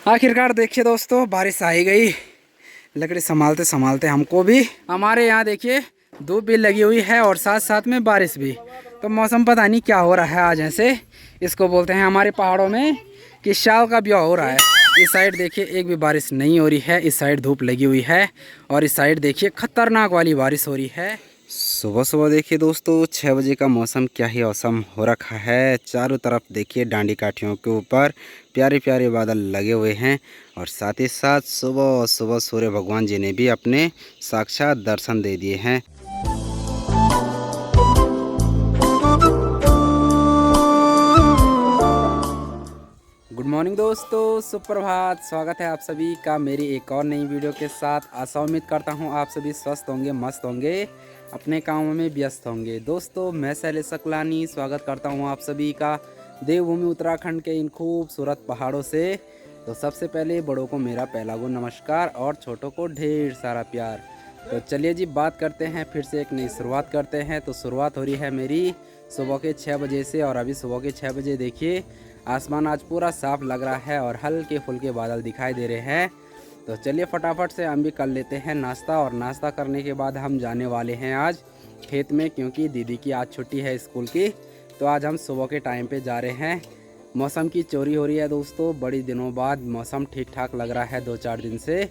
आखिरकार देखिए दोस्तों, बारिश आ ही गई। लकड़ी संभालते संभालते हमको भी, हमारे यहाँ देखिए धूप भी लगी हुई है और साथ साथ में बारिश भी। तो मौसम पता नहीं क्या हो रहा है आज। ऐसे इसको बोलते हैं हमारे पहाड़ों में कि शाल का ब्याह हो रहा है। इस साइड देखिए एक भी बारिश नहीं हो रही है, इस साइड धूप लगी हुई है और इस साइड देखिए खतरनाक वाली बारिश हो रही है। सुबह सुबह देखिए दोस्तों 6 बजे का मौसम क्या ही औसम हो रखा है। चारों तरफ देखिए डांडी काठियों के ऊपर प्यारे प्यारे बादल लगे हुए हैं और साथ ही साथ सुबह सुबह सूर्य भगवान जी ने भी अपने साक्षात दर्शन दे दिए हैं। गुड मॉर्निंग दोस्तों, सुप्रभात। स्वागत है आप सभी का मेरी एक और नई वीडियो के साथ। आशा उम्मीद करता हूँ आप सभी स्वस्थ होंगे, मस्त होंगे, अपने कामों में व्यस्त होंगे। दोस्तों मैं शैलेश सकलानी स्वागत करता हूँ आप सभी का देवभूमि उत्तराखंड के इन खूबसूरत पहाड़ों से। तो सबसे पहले बड़ों को मेरा पहला गो नमस्कार और छोटों को ढेर सारा प्यार। तो चलिए जी बात करते हैं, फिर से एक नई शुरुआत करते हैं। तो शुरुआत हो रही है मेरी सुबह के 6 बजे से और अभी सुबह के 6 बजे देखिए आसमान आज पूरा साफ लग रहा है और हल्के फुल्के बादल दिखाई दे रहे हैं। तो चलिए फटाफट से हम भी कर लेते हैं नाश्ता और नाश्ता करने के बाद हम जाने वाले हैं आज खेत में, क्योंकि दीदी की आज छुट्टी है स्कूल की। तो आज हम सुबह के टाइम पे जा रहे हैं। मौसम की चोरी हो रही है दोस्तों, बड़ी दिनों बाद मौसम ठीक ठाक लग रहा है 2-4 दिन से।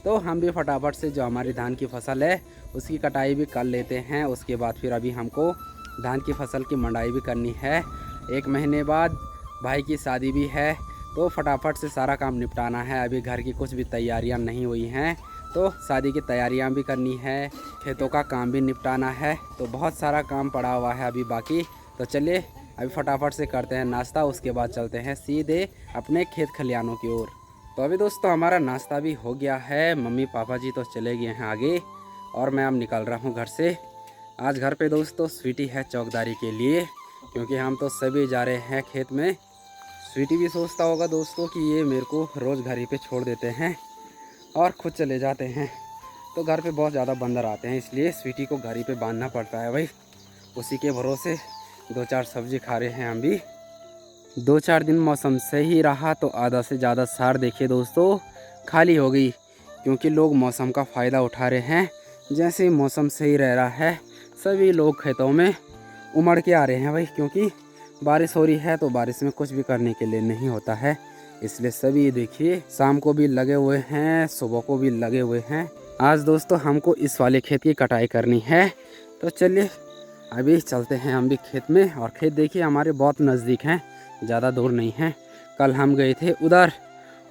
तो हम भी फटाफट से जो हमारी धान की फसल है उसकी कटाई भी कर लेते हैं। उसके बाद फिर अभी हमको धान की फसल की मंडाई भी करनी है। 1 महीने बाद भाई की शादी भी है, तो फटाफट से सारा काम निपटाना है। अभी घर की कुछ भी तैयारियां नहीं हुई हैं, तो शादी की तैयारियां भी करनी है, खेतों का काम भी निपटाना है। तो बहुत सारा काम पड़ा हुआ है अभी बाकी। तो चलिए अभी फटाफट से करते हैं नाश्ता, उसके बाद चलते हैं सीधे अपने खेत खलिहानों की ओर। तो अभी दोस्तों हमारा नाश्ता भी हो गया है। मम्मी पापा जी तो चले गए हैं आगे और मैं अब निकल रहा हूँ घर से। आज घर पे दोस्तों स्वीटी है चौकीदारी के लिए, क्योंकि हम तो सभी जा रहे हैं खेत में। स्वीटी भी सोचता होगा दोस्तों कि ये मेरे को रोज़ घर ही पे छोड़ देते हैं और खुद चले जाते हैं। तो घर पे बहुत ज़्यादा बंदर आते हैं, इसलिए स्वीटी को घर ही पे बांधना पड़ता है भाई। उसी के भरोसे 2-4 सब्जी खा रहे हैं हम भी। 2-4 दिन मौसम सही रहा तो आधा से ज़्यादा सार देखिए दोस्तों खाली हो गई, क्योंकि लोग मौसम का फ़ायदा उठा रहे हैं। जैसे मौसम सही रह रहा है सभी लोग खेतों में उमड़ के आ रहे हैं भाई, क्योंकि बारिश हो रही है तो बारिश में कुछ भी करने के लिए नहीं होता है। इसलिए सभी देखिए शाम को भी लगे हुए हैं, सुबह को भी लगे हुए हैं। आज दोस्तों हमको इस वाले खेत की कटाई करनी है। तो चलिए अभी चलते हैं हम भी खेत में। और खेत देखिए हमारे बहुत नज़दीक हैं, ज़्यादा दूर नहीं है। कल हम गए थे उधर,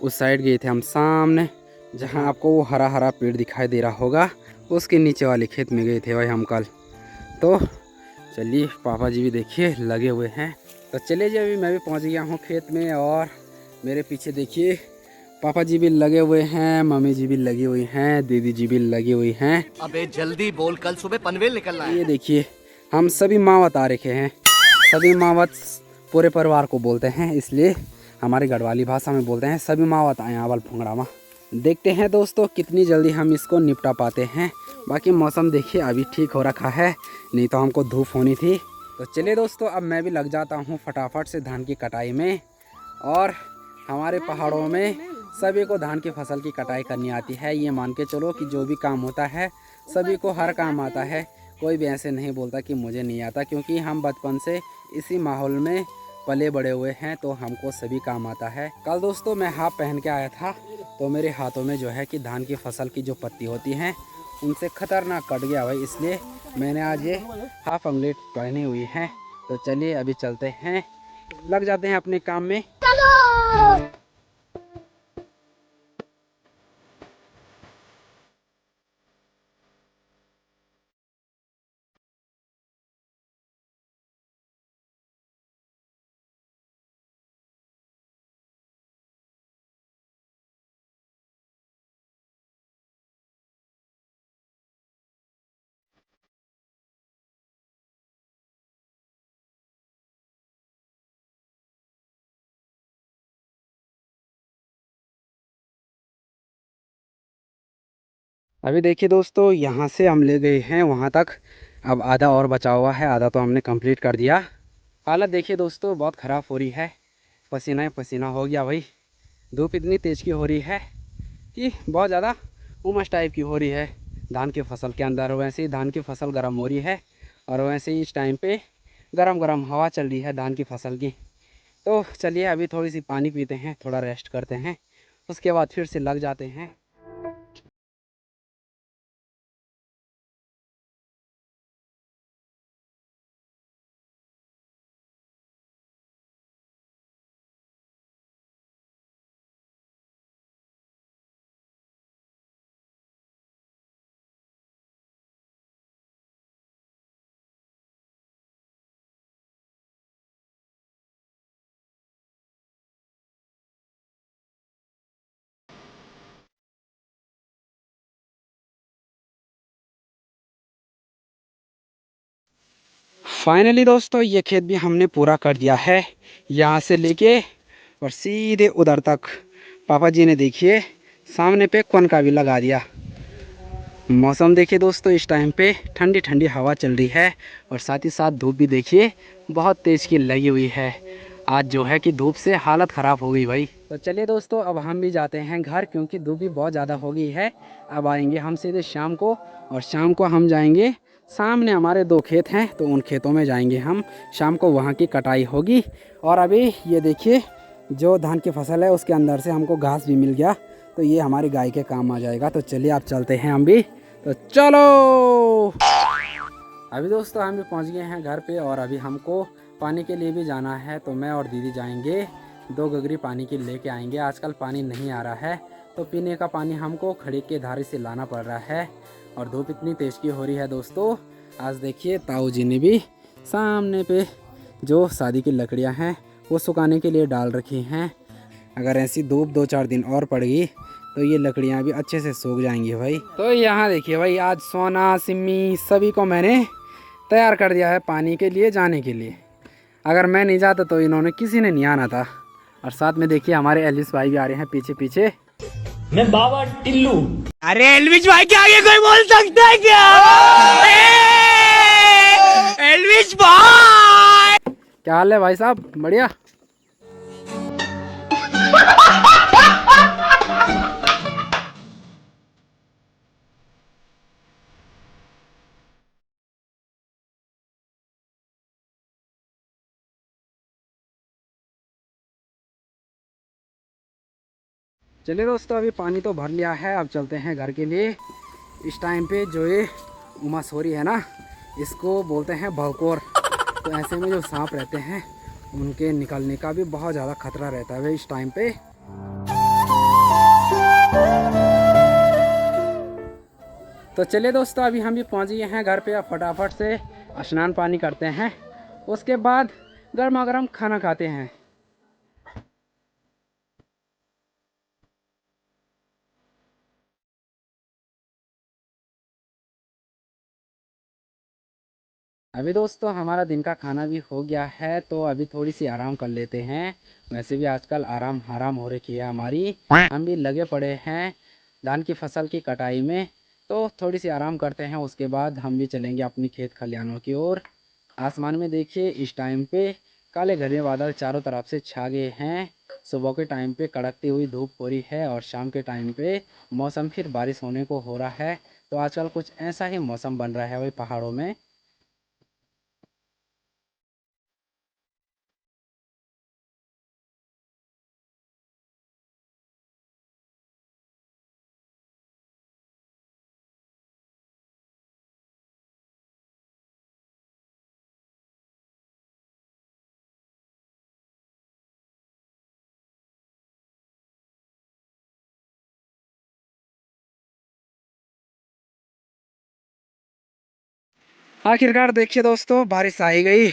उस साइड गए थे हम सामने, जहाँ आपको वो हरा हरा पेड़ दिखाई दे रहा होगा, उसके नीचे वाले खेत में गए थे भाई हम कल। तो चलिए पापा जी भी देखिए लगे हुए हैं। तो चलिए जी अभी मैं भी पहुंच गया हूं खेत में और मेरे पीछे देखिए पापा जी भी लगे हुए हैं, मम्मी जी भी लगी हुई हैं, दीदी जी भी लगी हुई हैं। अबे जल्दी बोल, कल सुबह पनवेल निकलना है। ये देखिए हम सभी मावत आ रखे हैं। सभी मावत पूरे परिवार को बोलते हैं, इसलिए हमारी गढ़वाली भाषा में बोलते हैं सभी मावत आए आवल फुंगड़ामा। देखते हैं दोस्तों कितनी जल्दी हम इसको निपटा पाते हैं। बाकी मौसम देखिए अभी ठीक हो रखा है, नहीं तो हमको धूप होनी थी। तो चलिए दोस्तों अब मैं भी लग जाता हूँ फटाफट से धान की कटाई में। और हमारे पहाड़ों में सभी को धान की फसल की कटाई करनी आती है। ये मान के चलो कि जो भी काम होता है सभी को हर काम आता है। कोई भी ऐसे नहीं बोलता कि मुझे नहीं आता, क्योंकि हम बचपन से इसी माहौल में पले बड़े हुए हैं, तो हमको सभी काम आता है। कल दोस्तों मैं हाफ पहन के आया था, तो मेरे हाथों में जो है कि धान की फसल की जो पत्ती होती हैं उनसे खतरनाक कट गया भाई, इसलिए मैंने आज ये हाफ अंगलेट पहनी हुई है। तो चलिए अभी चलते हैं, लग जाते हैं अपने काम में। अभी देखिए दोस्तों यहाँ से हम ले गए हैं वहाँ तक, अब आधा और बचा हुआ है, आधा तो हमने कंप्लीट कर दिया। हालत देखिए दोस्तों बहुत ख़राब हो रही है, पसीना ही पसीना हो गया भाई। धूप इतनी तेज़ की हो रही है कि बहुत ज़्यादा उमस टाइप की हो रही है धान की फसल के अंदर। वैसे ही धान की फसल गर्म हो रही है और वैसे ही इस टाइम पे गरम गरम हवा चल रही है धान की फसल की। तो चलिए अभी थोड़ी सी पानी पीते हैं, थोड़ा रेस्ट करते हैं, उसके बाद फिर से लग जाते हैं। फाइनली दोस्तों ये खेत भी हमने पूरा कर दिया है, यहाँ से लेके और सीधे उधर तक। पापा जी ने देखिए सामने पे कौन का भी लगा दिया। मौसम देखिए दोस्तों, इस टाइम पे ठंडी ठंडी हवा चल रही है और साथ ही साथ धूप भी देखिए बहुत तेज़ की लगी हुई है। आज जो है कि धूप से हालत ख़राब हो गई भाई। तो चलिए दोस्तों अब हम भी जाते हैं घर, क्योंकि धूप भी बहुत ज़्यादा हो गई है। अब आएंगे हम सीधे शाम को, और शाम को हम जाएंगे, सामने हमारे 2 खेत हैं तो उन खेतों में जाएंगे हम। शाम को वहाँ की कटाई होगी। और अभी ये देखिए जो धान की फसल है उसके अंदर से हमको घास भी मिल गया, तो ये हमारी गाय के काम आ जाएगा। तो चलिए आप चलते हैं हम भी, तो चलो। अभी दोस्तों हम भी पहुंच गए हैं घर पे, और अभी हमको पानी के लिए भी जाना है। तो मैं और दीदी जाएंगे 2 गगरी पानी की लेके आएंगे। आजकल पानी नहीं आ रहा है तो पीने का पानी हमको खड़ी के धारे से लाना पड़ रहा है, और धूप इतनी तेज की हो रही है दोस्तों। आज देखिए ताऊ जी ने भी सामने पे जो शादी की लकड़ियाँ हैं वो सुखाने के लिए डाल रखी हैं। अगर ऐसी धूप 2-4 दिन और पड़ेगी तो ये लकड़ियाँ भी अच्छे से सूख जाएंगी भाई। तो यहाँ देखिए भाई, आज सोना सिम्मी सभी को मैंने तैयार कर दिया है पानी के लिए जाने के लिए। अगर मैं नहीं जाता तो इन्होंने किसी ने नहीं आना था। और साथ में देखिए हमारे एल्विस भाई भी आ रहे हैं पीछे पीछे। मैं बाबा टिल्लू। अरे एल्विश भाई के आगे कोई बोल सकता है क्या? एल्विश भाई, क्या हाल है भाई साहब? बढ़िया। चलिए दोस्तों अभी पानी तो भर लिया है, अब चलते हैं घर के लिए। इस टाइम पे जो ये उमस हो रही है ना, इसको बोलते हैं भौकोर। तो ऐसे में जो सांप रहते हैं उनके निकलने का भी बहुत ज़्यादा खतरा रहता है इस टाइम पे। तो चलिए दोस्तों अभी हम भी पहुंच गए हैं घर पे। अब फटाफट से स्नान पानी करते हैं, उसके बाद गर्मा गर्म खाना खाते हैं। अभी दोस्तों हमारा दिन का खाना भी हो गया है, तो अभी थोड़ी सी आराम कर लेते हैं। वैसे भी आजकल आराम हराम हो रखी है हमारी, हम भी लगे पड़े हैं धान की फसल की कटाई में। तो थोड़ी सी आराम करते हैं, उसके बाद हम भी चलेंगे अपनी खेत खलिहानों की ओर। आसमान में देखिए इस टाइम पे काले घने बादल चारों तरफ से छा गए हैं। सुबह के टाइम पे कड़कती हुई धूप हो रही है, और शाम के टाइम पे मौसम फिर बारिश होने को हो रहा है। तो आजकल कुछ ऐसा ही मौसम बन रहा है वही पहाड़ों में। आखिरकार देखिए दोस्तों बारिश आ ही गई।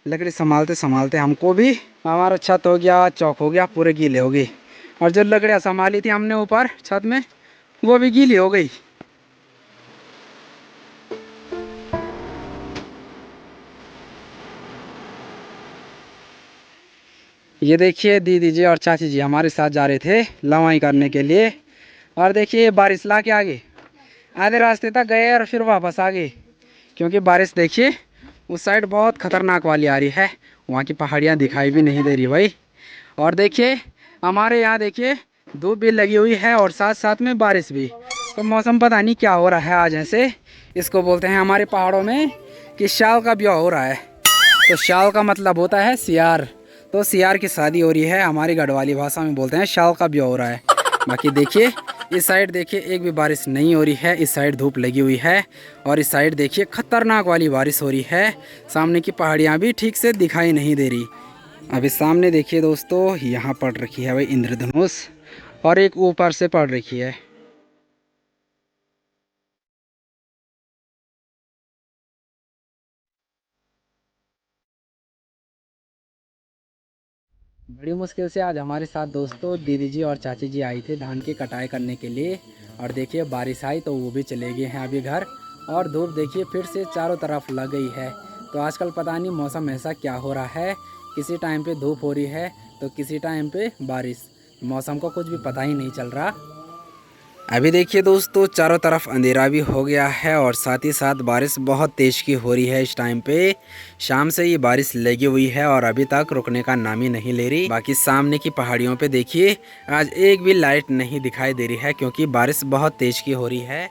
लकड़ी संभालते संभालते हमको भी हमारा छत हो गया, चौक हो गया, पूरे गीले हो गई। और जो लकड़ियाँ संभाली थी हमने ऊपर छत में वो भी गीली हो गई। ये देखिए दीदी जी और चाची जी हमारे साथ जा रहे थे लवाई करने के लिए, और देखिए ये बारिश ला के आगे आधे रास्ते तक गए और फिर वापस आ गए। क्योंकि बारिश देखिए उस साइड बहुत ख़तरनाक वाली आ रही है, वहाँ की पहाड़ियाँ दिखाई भी नहीं दे रही भाई। और देखिए हमारे यहाँ देखिए धूप भी लगी हुई है और साथ साथ में बारिश भी। तो मौसम पता नहीं क्या हो रहा है आज। ऐसे इसको बोलते हैं हमारे पहाड़ों में कि शाल का ब्याह हो रहा है। तो शाल का मतलब होता है सियार। तो सियार की शादी हो रही है, हमारी गढ़वाली भाषा में बोलते हैं शाल का ब्याह हो रहा है। बाकी देखिए इस साइड देखिए एक भी बारिश नहीं हो रही है, इस साइड धूप लगी हुई है और इस साइड देखिए खतरनाक वाली बारिश हो रही है। सामने की पहाड़ियाँ भी ठीक से दिखाई नहीं दे रही। अभी सामने देखिए दोस्तों, यहाँ पड़ रखी है भाई इंद्रधनुष और एक ऊपर से पड़ रखी है। बड़ी मुश्किल से आज हमारे साथ दोस्तों दीदी जी और चाची जी आई थे धान की कटाई करने के लिए। और देखिए बारिश आई तो वो भी चले गए हैं अभी घर। और धूप देखिए फिर से चारों तरफ लग गई है। तो आजकल पता नहीं मौसम ऐसा क्या हो रहा है, किसी टाइम पे धूप हो रही है तो किसी टाइम पे बारिश। मौसम को कुछ भी पता ही नहीं चल रहा। अभी देखिए दोस्तों चारों तरफ अंधेरा भी हो गया है और साथ ही साथ बारिश बहुत तेज़ की हो रही है इस टाइम पे। शाम से ये बारिश लगी हुई है और अभी तक रुकने का नाम ही नहीं ले रही। बाकी सामने की पहाड़ियों पे देखिए आज एक भी लाइट नहीं दिखाई दे रही है क्योंकि बारिश बहुत तेज़ की हो रही है।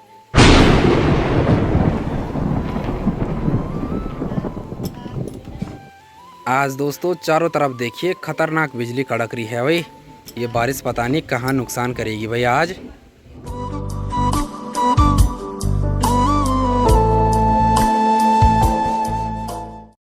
आज दोस्तों चारों तरफ देखिए खतरनाक बिजली कड़क रही है भाई। ये बारिश पता नहीं कहाँ नुकसान करेगी भाई आज।